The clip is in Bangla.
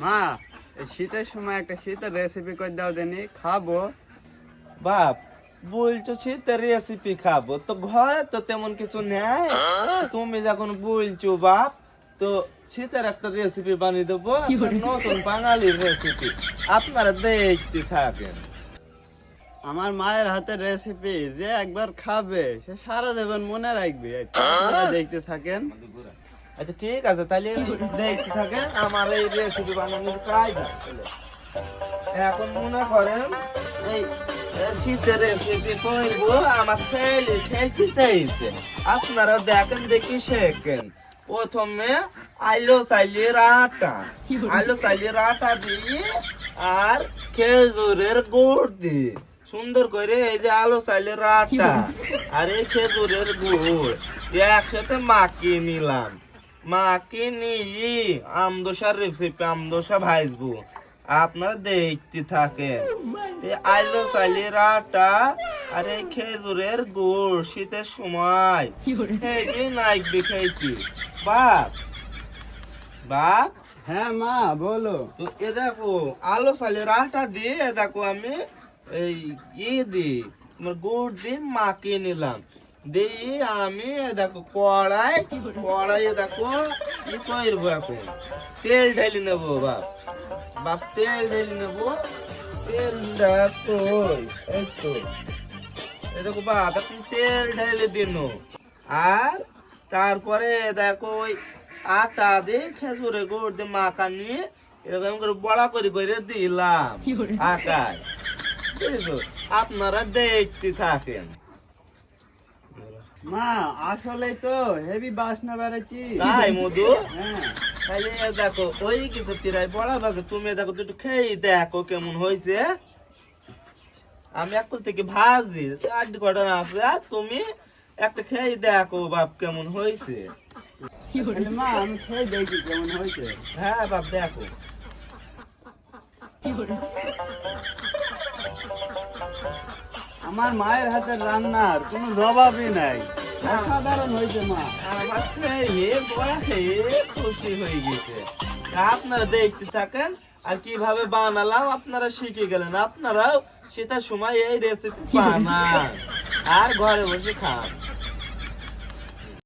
মা এই শীতের সময় একটা শীতের রেসিপি করে দাও দেনি, খাবো। বাপ বলছো শীতের রেসিপি খাবো, তো ঘরে তো তেমন কিছু নেই। তুমি যখন বলছো বাপ, তো শীতের একটা রেসিপি বানিয়ে দেবো, নতুন বাঙালির রেসিপি। আপনারা দেখতে থাকেন। আমার মায়ের হাতের রেসিপি যে একবার খাবে সে সারা দেবেন মনে রাখবে। আপনারা দেখতে থাকেন। আচ্ছা ঠিক আছে, তাহলে দেখতে থাকেন আমার এই রেসিপি বানানোর কায়দা। এখন মনে করেন এই শীতের রেসিপি করবো, আমার ছেলে খেতে চাইছে। আপনারা দেখেন, দেখি শেখেন। প্রথমে আলু চাইলের আটা দিয়ে আর খেজুরের গুড় দিয়ে সুন্দর করে এই যে আলু চাইলের আটা আর এই খেজুরের গুড় একসাথে মাখিয়ে নিলাম। মাখিয়ে নিয়ে আমদোসার রেসিপি, আমদোসা ভাজবো। আপনারা দেখতে থাকেন। এই আলু চাইলের আটা আর এই খেজুরের গুড় শীতের সময় হেবি নাইকবে খাইতে। বাপ বাপ হ্যাঁ মা বলো। তো এ দেখো আলু চালের আটা দিয়ে দেখো আমি এই দিয়ে তোমার গুড় দিয়ে মাখিয়ে নিলাম। দিয়ে আমি দেখো কড়াই দেখো কি করবো, এখন তেল ঢেলে নেবো। বাপ তেল ঢেলে নেবো। তেল দেখো এই তো এই দেখো বাপ, এখন তেল ঢেলে দিন। আর তারপরে দেখো ওই আটা দিয়ে খেজুরে গুড় দিয়ে মাখা নিয়ে এরকম করে বড়া করে দিলাম আকায়। বুঝেছো? আপনারা দেখতে থাকেন। মা আসলে তো হেভি বাসনা বেড়াচ্ছি। তাই মধু? হ্যাঁ তাহলে দেখো ওই কিছু তিরাই বড়া বাজে, তুমি দেখো একটু খেয়ে দেখো কেমন হয়েছে। আমি এখন থেকে ভাজি 8 ঘন্টা আছে, আর তুমি একটা খেয়ে দেখো বাপ কেমন হয়েছে। তাহলে মা আমি খেয়ে দেখি কেমন হয়েছে। হ্যাঁ বাপ দেখো। আমার মায়ের হাতের রান্নার কোনো জবাবই নাই, অসাধারণ হয়েছে মা। আমার ছেলে বড়া খেয়ে খুশি হয়ে গেছে। আপনারা দেখতে থাকেন আর কিভাবে বানালাম আপনারা শিখে গেলেন। আপনারাও শীতের সময় এই রেসিপি বানান আর ঘরে বসে খান।